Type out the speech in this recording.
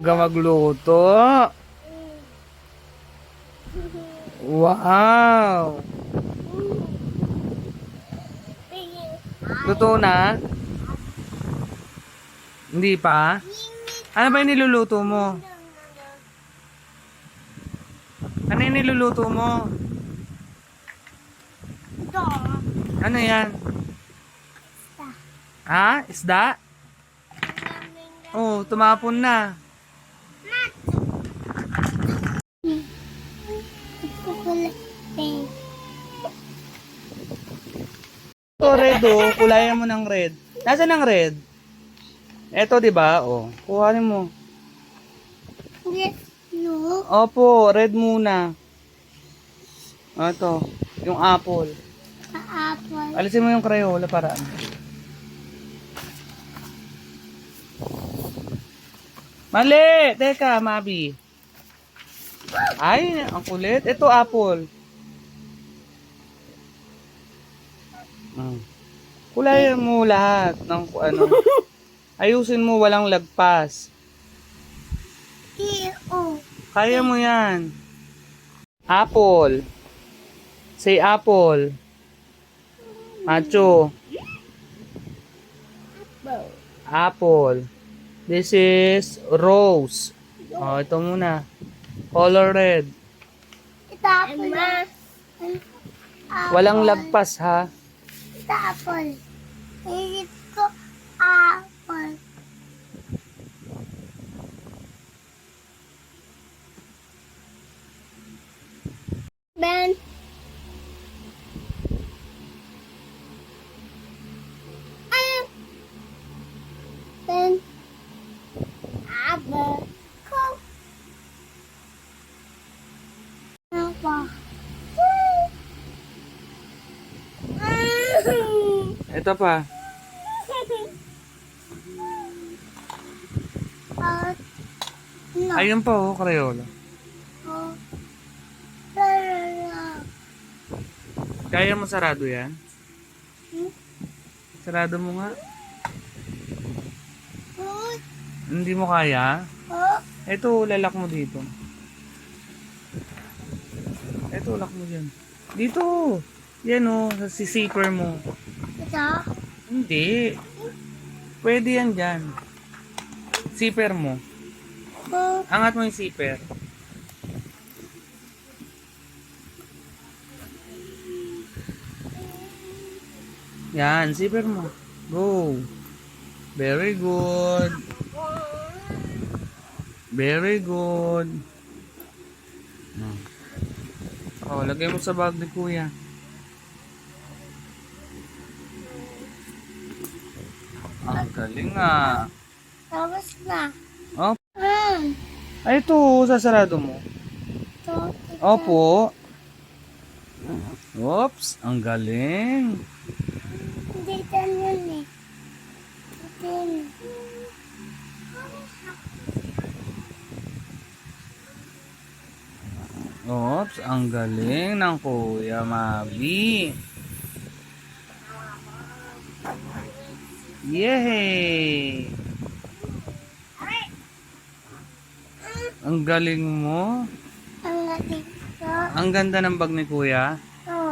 Magluto. Wow! Luto na? Hindi pa? Ano ba yung niluluto mo? Ano yung niluluto mo? Ano yan? Ha? Isda? Oh, tumapon na. Ito red oh, kulayan mo ng red. Nasaan ang red? Eto 'di ba? Oh, kuhanin mo. Yes, no. Opo, red muna. Ito, yung apple. Apple. Alisin mo yung Crayola para ano. Mali! Teka, Mabi. Ay, ang kulit. Ito, apple. Kulayan mo lahat ng ano. Ayusin mo, walang lagpas. E-O. Kaya mo yan. Apple. Say apple. Macho. Apple. This is rose. Oh, ito muna. Color red. Ito apple. Walang lagpas ha. Ito apple. Ito apple. Ben. Ben. Apple. Go. Apa? Ito pa. No. Ayun pa oh, Crayola. Oh. Kaya mo sarado yan? Hmm? Sarado mo nga. Oh. Hindi mo kaya? Oh. Ito, lalak mo dito. Ito, lalak mo dyan. Dito. Yan oh, sa zipper mo. Ito. Hindi. Pwede yan dyan. Zipper mo. Oh. Angat mo yung zipper. Yan, zipper mo. Go. Very good. Very good. Oh, lagay mo sa bag ni Kuya. Ang galing ah. Tapos na. Oh, Hmm. ay ito, sasarado mo. Ito. Opo. Oops, ang galing. Dito yun eh. Dito yun. Oops, ang galing ng Kuya Mabi. Yay! Ang galing mo. Ang galing ko. Ang ganda ng bag ni Kuya.